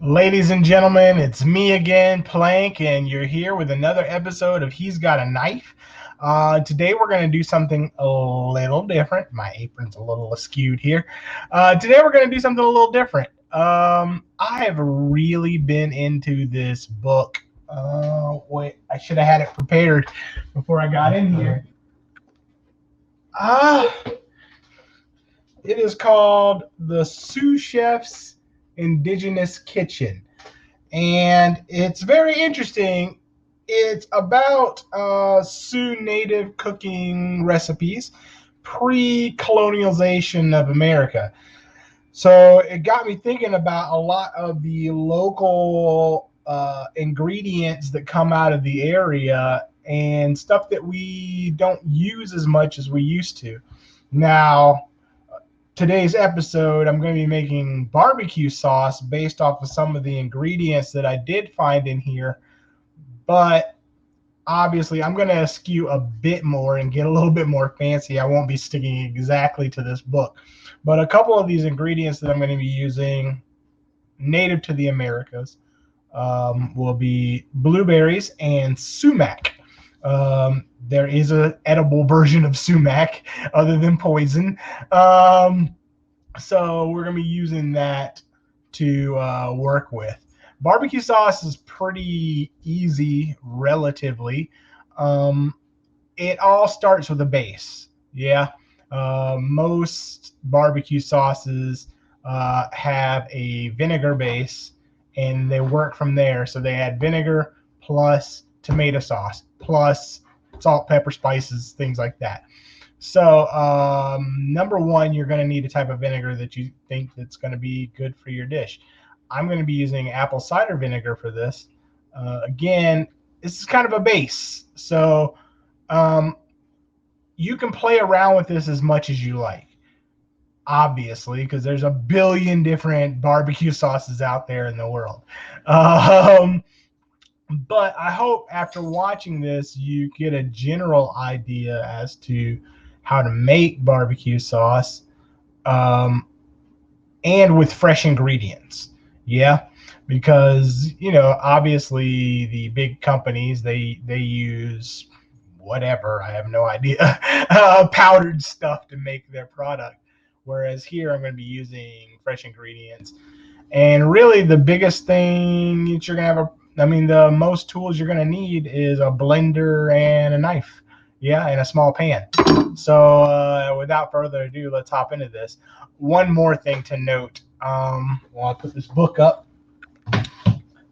Ladies and gentlemen, it's me again, Plank, and you're here with another episode of He's Got a Knife. Today we're going to do something a little different. My apron's a little askewed here. Today we're going to do something a little different. I have really been into this book. Wait, I should have had it prepared before I got in here. Ah, it is called The Sous Chef's Indigenous Kitchen. And it's very interesting. It's about Sioux native cooking recipes pre-colonialization of America. So it got me thinking about a lot of the local ingredients that come out of the area and stuff that we don't use as much as we used to. Now, today's episode, I'm going to be making barbecue sauce based off of some of the ingredients that I did find in here. But obviously, I'm going to skew a bit more and get a little bit more fancy. I won't be sticking exactly to this book. But a couple of these ingredients that I'm going to be using native to the Americas will be blueberries and sumac. There is an edible version of sumac other than poison. So we're going to be using that to work with. Barbecue sauce is pretty easy, relatively. Um, it all starts with a base. Yeah. Most barbecue sauces have a vinegar base and they work from there. So they add vinegar plus tomato sauce plus salt, pepper, spices, things like that. So number one, you're going to need a type of vinegar that you think that's going to be good for your dish. I'm going to be using apple cider vinegar for this. Again, this is kind of a base. So you can play around with this as much as you like, obviously, because there's a billion different barbecue sauces out there in the world. But I hope after watching this, you get a general idea as to how to make barbecue sauce and with fresh ingredients. Yeah, because obviously the big companies they use whatever, I have no idea, powdered stuff to make their product. Whereas here I'm going to be using fresh ingredients. And really the biggest thing that you're going to the most tools you're going to need is a blender and a knife. Yeah, and a small pan. So without further ado, let's hop into this. One more thing to note. While I put this book up,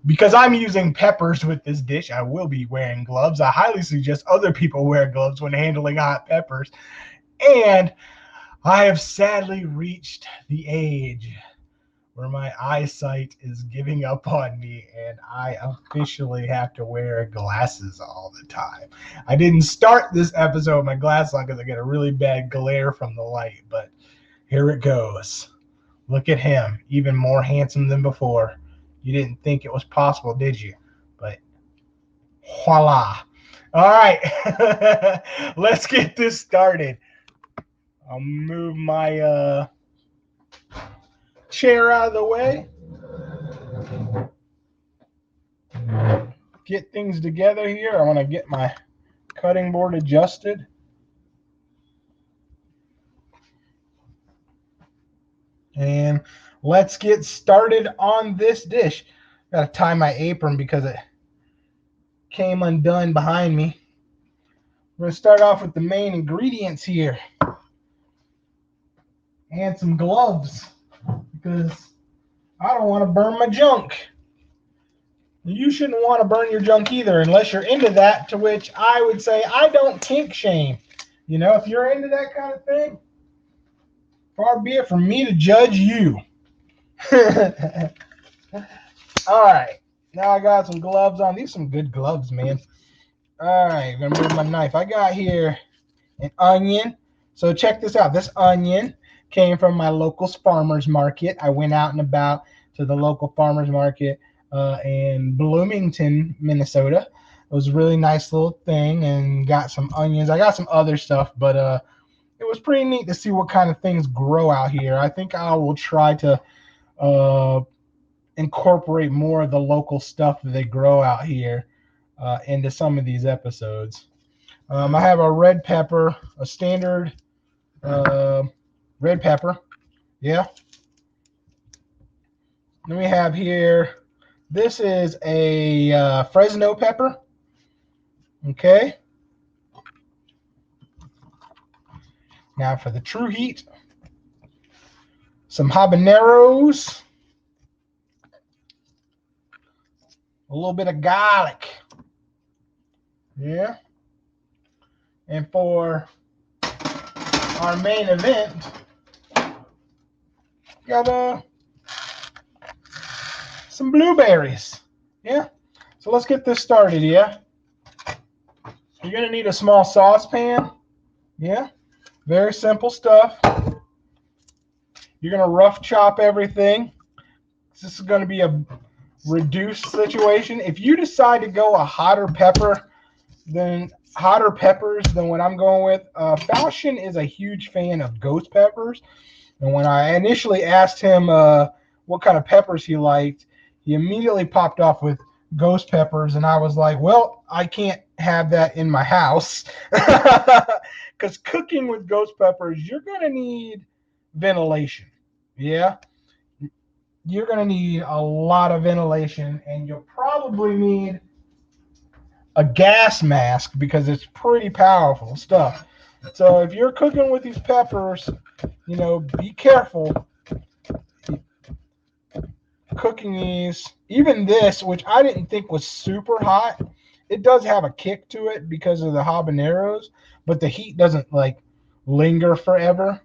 because I'm using peppers with this dish, I will be wearing gloves. I highly suggest other people wear gloves when handling hot peppers. And I have sadly reached the age where my eyesight is giving up on me and I officially have to wear glasses all the time. I didn't start this episode with my glasses on because I get a really bad glare from the light, but here it goes. Look at him, even more handsome than before. You didn't think it was possible, did you? But voila. All right, let's get this started. I'll move my chair out of the way. Get things together here. I want to get my cutting board adjusted. And let's get started on this dish. Got to tie my apron because it came undone behind me. We're going to start off with the main ingredients here. And some gloves because I don't want to burn my junk. You shouldn't want to burn your junk either unless you're into that, to which I would say I don't kink shame. If you're into that kind of thing, far be it from me to judge you. All right. Now I got some gloves on. These are some good gloves, man. All right. I'm going to move my knife. I got here an onion. So check this out. This onion came from my local farmer's market. I went out and about to the local farmer's market in Bloomington, Minnesota. It was a really nice little thing and got some onions. I got some other stuff, but it was pretty neat to see what kind of things grow out here. I think I will try to incorporate more of the local stuff that they grow out here into some of these episodes. I have a red pepper, a standard red pepper. Yeah. Then we have here, this is a Fresno pepper. Okay. Now for the true heat, some habaneros, a little bit of garlic. Yeah. And for our main event, got some blueberries. Yeah. So let's get this started. Yeah. You're going to need a small saucepan. Yeah. Very simple stuff. You're going to rough chop everything. This is going to be a reduced situation. If you decide to go a hotter peppers than what I'm going with, Falchion is a huge fan of ghost peppers. And when I initially asked him what kind of peppers he liked, he immediately popped off with ghost peppers. And I was like, well, I can't have that in my house. Because cooking with ghost peppers, you're going to need ventilation. Yeah. You're going to need a lot of ventilation, and you'll probably need a gas mask because it's pretty powerful stuff. So if you're cooking with these peppers, you know, be careful cooking these. Even this, which I didn't think was super hot, it does have a kick to it because of the habaneros, but the heat doesn't like linger forever.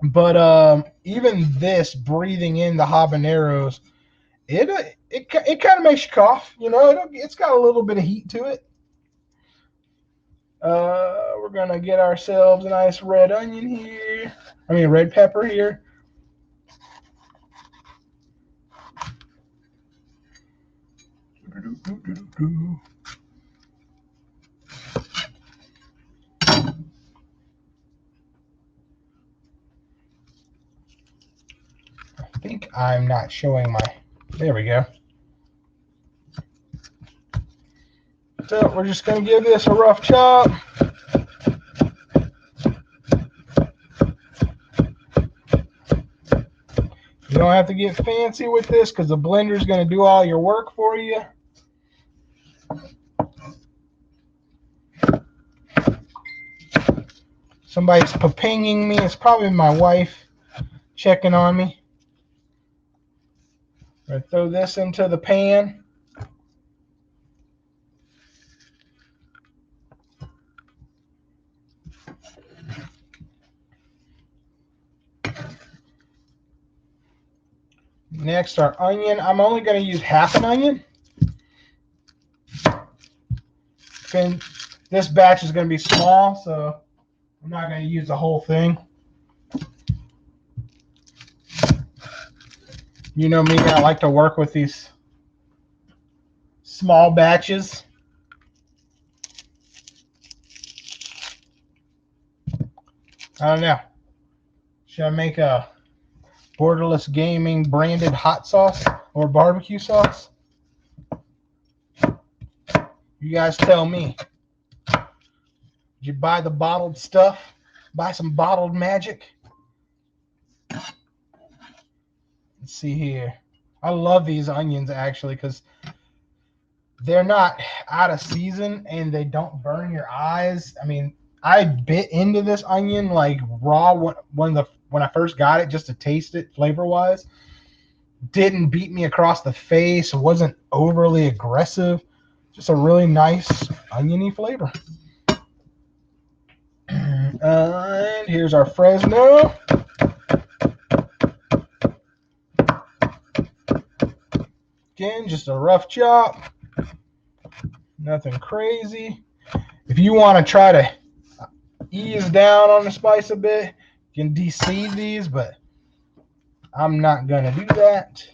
But even this, breathing in the habaneros, it kind of makes you cough. You know, it's got a little bit of heat to it. We're gonna get ourselves a nice red onion here. I mean, red pepper here. I think I'm not showing my. There we go. So we're just going to give this a rough chop. You don't have to get fancy with this because the blender is going to do all your work for you. Somebody's pinging me. It's probably my wife checking on me. I'm going to throw this into the pan. Next, our onion. I'm only going to use half an onion. And this batch is going to be small, so I'm not going to use the whole thing. You know me, I like to work with these small batches. I don't know. Should I make a Borderless Gaming branded hot sauce or barbecue sauce? You guys tell me. Did you buy the bottled stuff? Buy some bottled magic? Let's see here. I love these onions actually because they're not out of season and they don't burn your eyes. I mean, I bit into this onion like raw when I first got it just to taste it flavor-wise. Didn't beat me across the face. Wasn't overly aggressive. Just a really nice oniony flavor. And here's our Fresno. Again, just a rough chop. Nothing crazy. If you want to try to ease down on the spice a bit, you can de-seed these, but I'm not going to do that.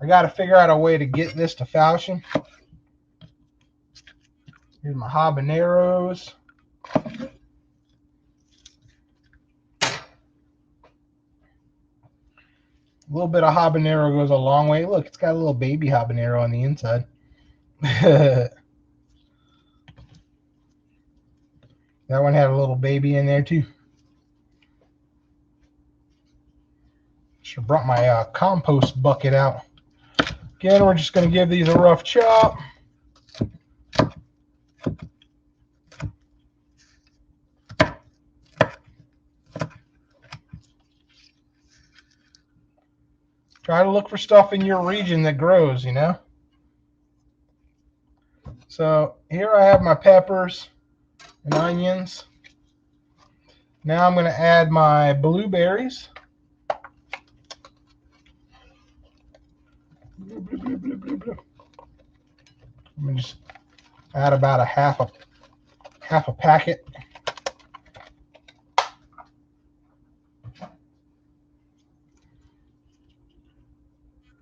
I got to figure out a way to get this to Falchion. Here's my habaneros. A little bit of habanero goes a long way. Look, it's got a little baby habanero on the inside. That one had a little baby in there too. Should have brought my compost bucket out. Again, we're just going to give these a rough chop. Try to look for stuff in your region that grows, you know. So here I have my peppers and onions. Now I'm going to add my blueberries. I'm going to just add about a half a packet.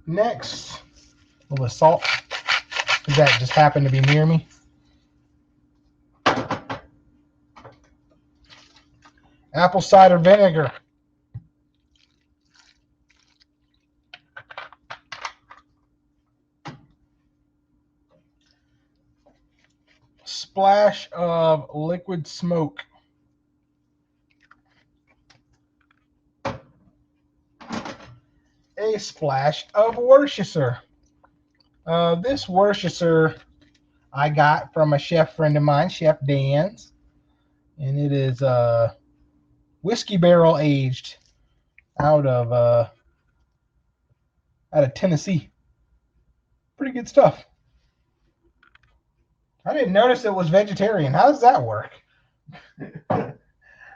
Next, a little salt, because that just happened to be near me. Apple cider vinegar. Splash of liquid smoke. A splash of Worcestershire. This Worcestershire I got from a chef friend of mine, Chef Dan's, and it is whiskey barrel aged out of Tennessee. Pretty good stuff. I didn't notice it was vegetarian. How does that work?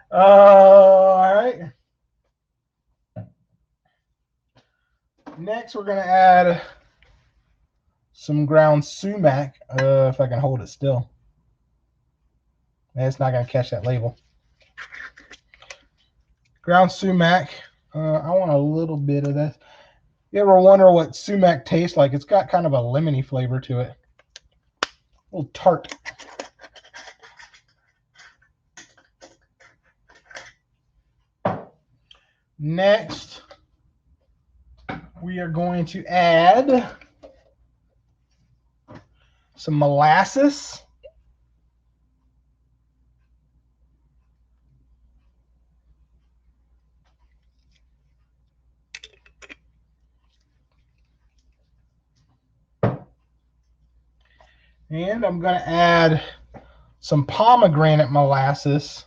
All right. Next, we're going to add some ground sumac, if I can hold it still. It's not going to catch that label. Ground sumac. I want a little bit of that. You ever wonder what sumac tastes like? It's got kind of a lemony flavor to it. A little tart. Next, we are going to add some molasses. And I'm going to add some pomegranate molasses.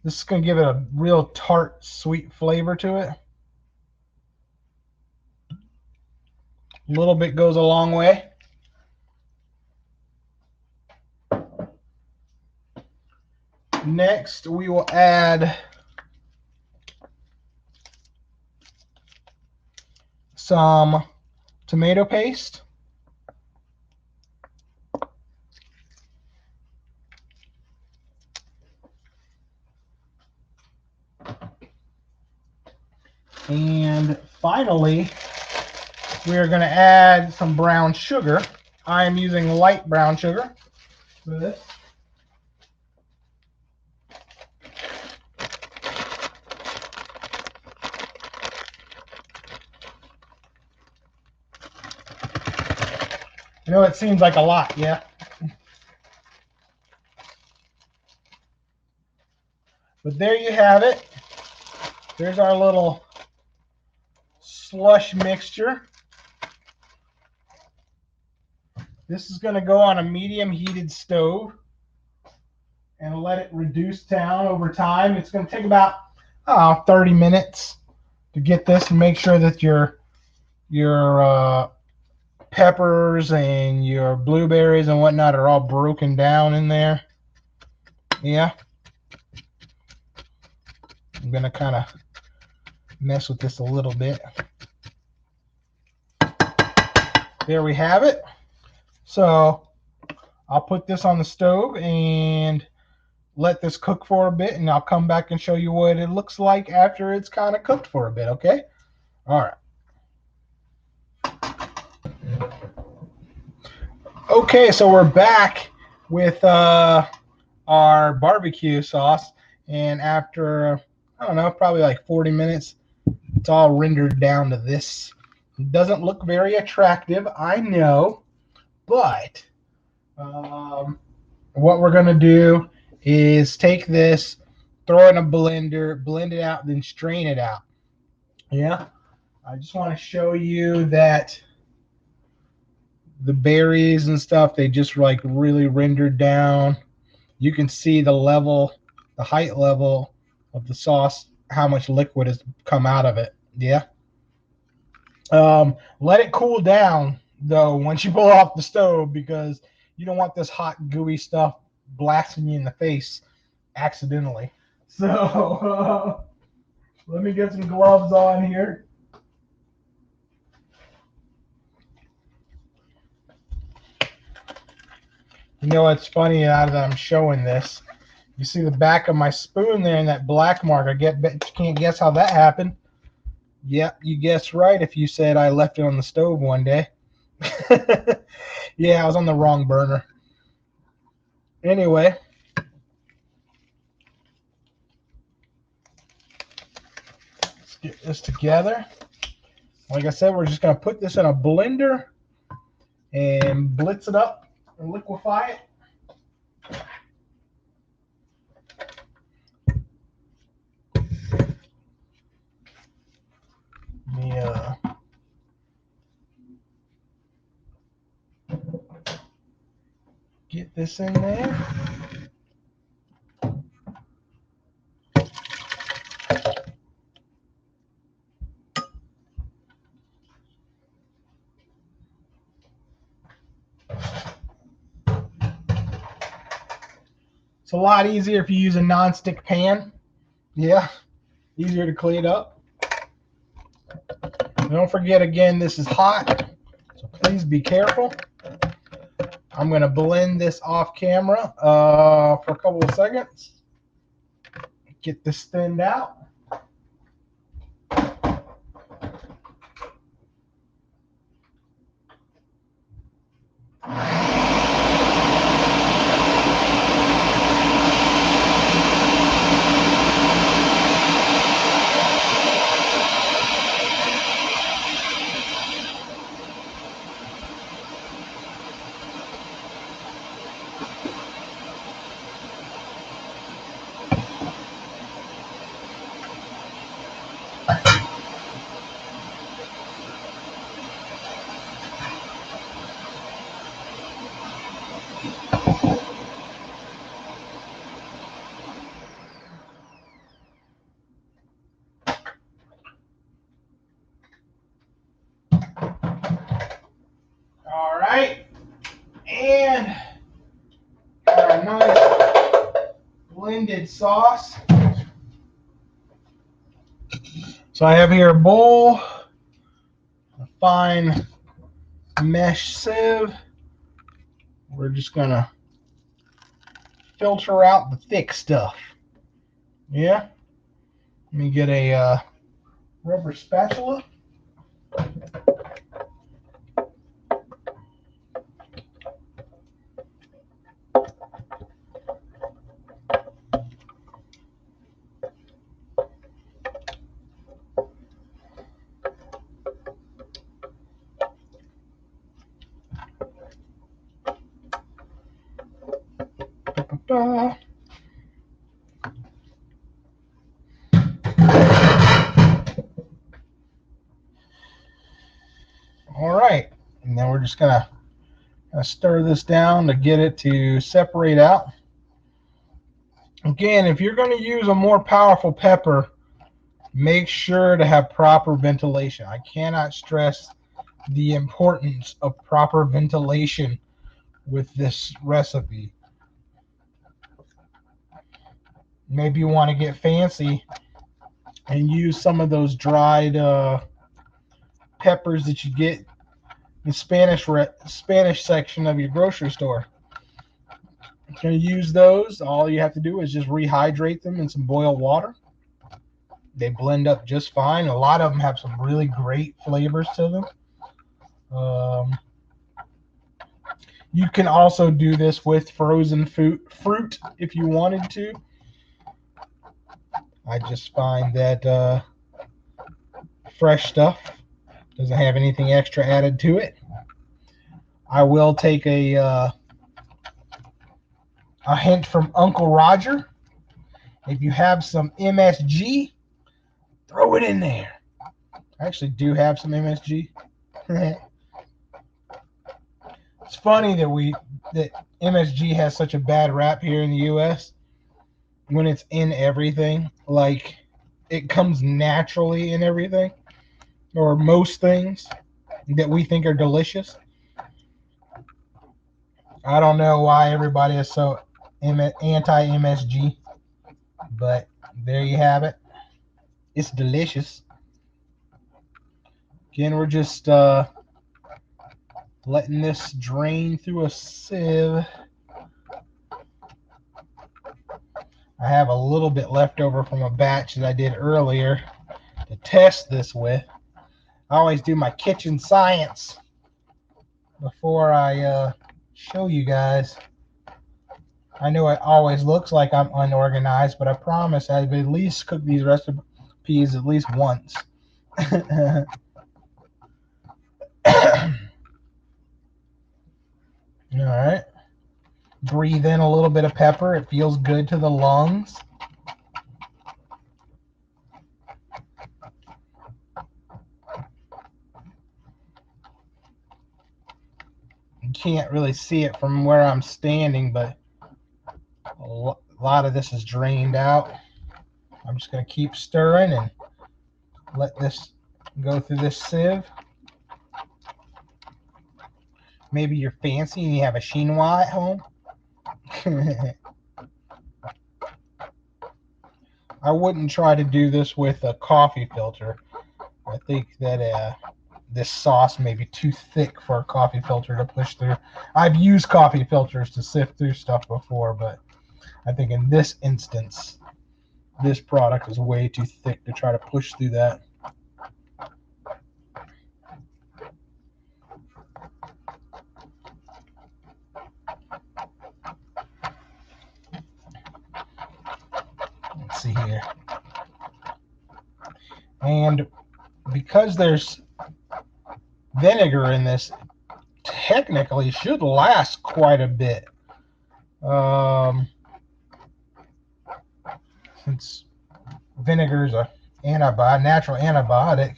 This is going to give it a real tart, sweet flavor to it. A little bit goes a long way. Next, we will add some tomato paste. And finally, we are going to add some brown sugar. I am using light brown sugar for this. I know it seems like a lot, yeah. But there you have it. There's our little slush mixture. This is going to go on a medium heated stove and let it reduce down over time. It's going to take about 30 minutes to get this and make sure that your peppers and your blueberries and whatnot are all broken down in there. Yeah. I'm going to kind of mess with this a little bit. There we have it. So I'll put this on the stove and let this cook for a bit, and I'll come back and show you what it looks like after it's kind of cooked for a bit, okay? All right. Okay, so we're back with our barbecue sauce, and after I don't know, probably like 40 minutes. It's all rendered down to this. It doesn't look very attractive, I know, but what we're going to do is take this, throw it in a blender, blend it out, then strain it out. Yeah, I just want to show you that the berries and stuff, they just like really rendered down. You can see the level, the height level of the sauce, how much liquid has come out of it. Yeah. Let it cool down though once you pull off the stove, because you don't want this hot gooey stuff blasting you in the face accidentally. So let me get some gloves on here. You know what's funny now that I'm showing this? You see the back of my spoon there and that black mark. Bet you can't guess how that happened. Yep, you guessed right if you said I left it on the stove one day. Yeah, I was on the wrong burner. Anyway, let's get this together. Like I said, we're just going to put this in a blender and blitz it up and liquefy it. Yeah. Get this in there. It's a lot easier if you use a non-stick pan. Yeah, easier to clean up. Don't forget, again, this is hot, so please be careful. I'm going to blend this off camera for a couple of seconds. Get this thinned out. All right, and our nice blended sauce. So I have here a bowl, a fine mesh sieve. We're just gonna filter out the thick stuff. Yeah. Let me get a rubber spatula. All right, and then we're just gonna stir this down to get it to separate out. Again, if you're going to use a more powerful pepper, make sure to have proper ventilation. I cannot stress the importance of proper ventilation with this recipe. Maybe you want to get fancy and use some of those dried peppers that you get in the Spanish section of your grocery store. You can use those. All you have to do is just rehydrate them in some boiled water. They blend up just fine. A lot of them have some really great flavors to them. You can also do this with frozen fruit if you wanted to. I just find that fresh stuff doesn't have anything extra added to it. I will take a hint from Uncle Roger. If you have some MSG, throw it in there. I actually do have some MSG. It's funny that MSG has such a bad rap here in the US when it's in everything. Like, it comes naturally in everything, or most things that we think are delicious. I don't know why everybody is so anti-MSG, but there you have it. It's delicious. Again, we're just letting this drain through a sieve. I have a little bit left over from a batch that I did earlier to test this with. I always do my kitchen science before I show you guys. I know it always looks like I'm unorganized, but I promise I've at least cooked these recipes at least once. Alright. Breathe in a little bit of pepper. It feels good to the lungs. You can't really see it from where I'm standing, but a lot of this is drained out. I'm just going to keep stirring and let this go through this sieve. Maybe you're fancy and you have a chinois at home. I wouldn't try to do this with a coffee filter. I think that this sauce may be too thick for a coffee filter to push through. I've used coffee filters to sift through stuff before, but I think in this instance, this product is way too thick to try to push through that. Let's see here. And because there's vinegar in this, technically should last quite a bit. Since vinegar is a natural antibiotic.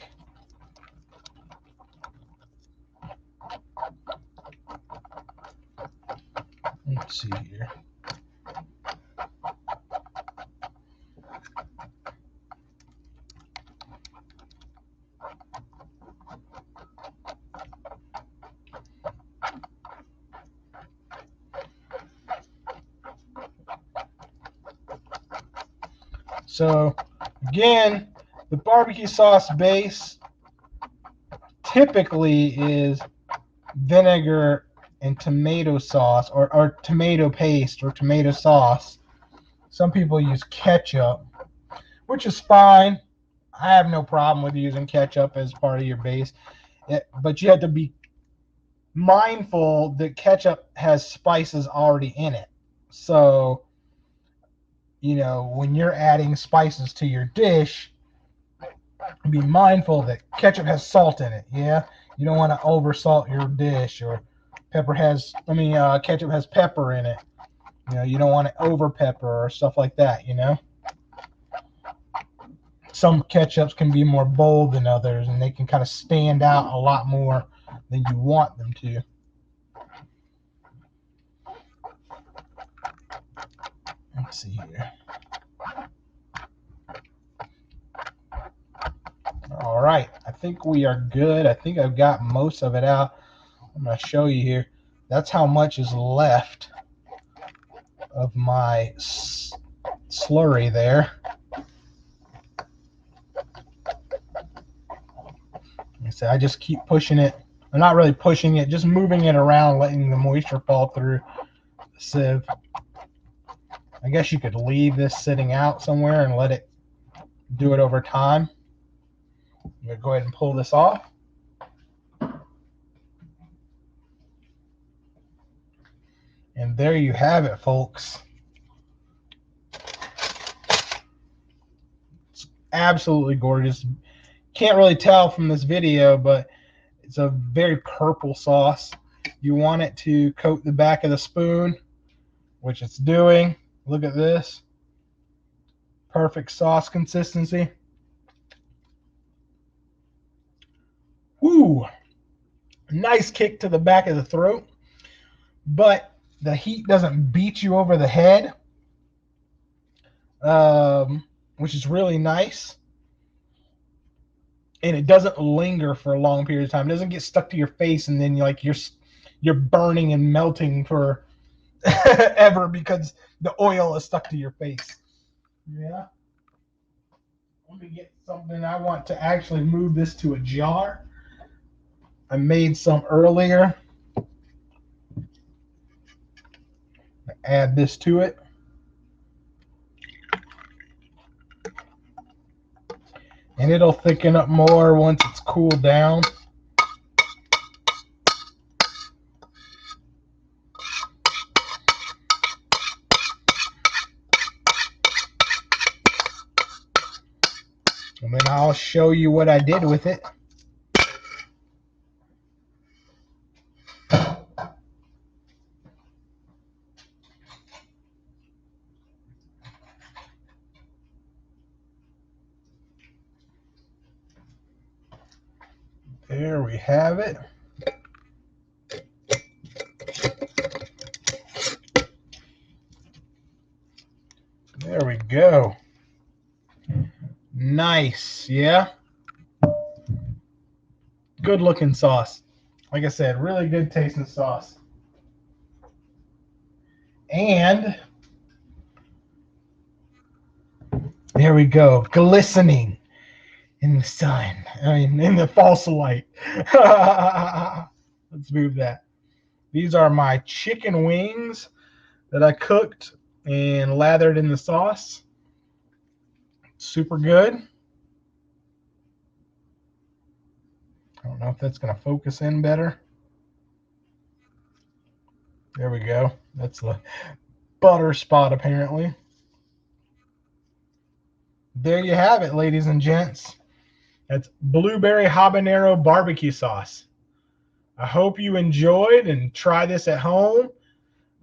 Let's see here. So again, the barbecue sauce base typically is vinegar and tomato sauce, or tomato paste, or tomato sauce. Some people use ketchup, which is fine. I have no problem with using ketchup as part of your base. But you have to be mindful that ketchup has spices already in it. So, when you're adding spices to your dish, be mindful that ketchup has salt in it. Yeah, you don't want to over salt your dish, or ketchup has pepper in it. You don't want to over pepper or stuff like that. Some ketchups can be more bold than others, and they can kind of stand out a lot more than you want them to. Let's see here. All right, I think we are good. I think I've got most of it out. I'm going to show you here. That's how much is left of my slurry there. So I just keep pushing it. I'm not really pushing it, just moving it around, letting the moisture fall through the sieve. I guess you could leave this sitting out somewhere and let it do it over time. I'm going to go ahead and pull this off. And there you have it, folks. absolutely gorgeous. Can't really tell from this video, but it's a very purple sauce. You want it to coat the back of the spoon, which it's doing. Look at this. Perfect sauce consistency. Woo! Nice kick to the back of the throat, but the heat doesn't beat you over the head, which is really nice. And it doesn't linger for a long period of time. It doesn't get stuck to your face and then you're burning and melting for ever because the oil is stuck to your face. Yeah. Let me get something. I want to actually move this to a jar. I made some earlier. Add this to it. And it'll thicken up more once it's cooled down. And then I'll show you what I did with it. There we have it. There we go. Nice, yeah. Good looking sauce. Like I said, really good tasting sauce. And there we go, glistening in the sun. I mean, in the false light. Let's move that. These are my chicken wings that I cooked and lathered in the sauce. Super good. I don't know if that's going to focus in better. There we go. That's the butter spot, apparently. There you have it, ladies and gents. That's blueberry habanero barbecue sauce. I hope you enjoyed and try this at home.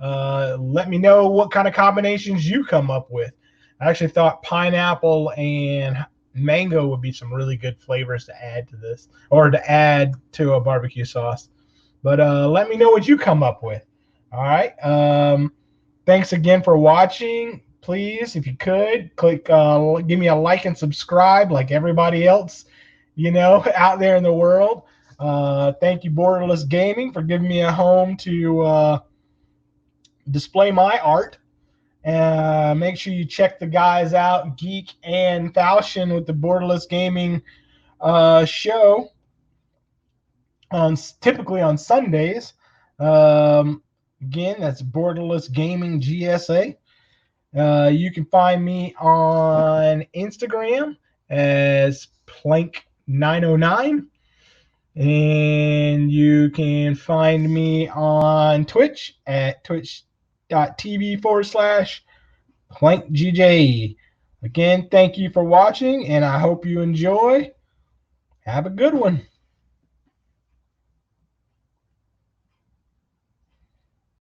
Let me know what kind of combinations you come up with. I actually thought pineapple and mango would be some really good flavors to add to this, or to add to a barbecue sauce. But let me know what you come up with. All right. Thanks again for watching. Please, if you could, click, give me a like and subscribe like everybody else, out there in the world. Thank you, Borderless Gaming, for giving me a home to display my art. Make sure you check the guys out, Geek and Falchion, with the Borderless Gaming show typically on Sundays. Again, that's Borderless Gaming GSA. You can find me on Instagram as Plank909. And you can find me on Twitch at twitch.tv/PlankGJ. Again, thank you for watching, and I hope you enjoy. Have a good one.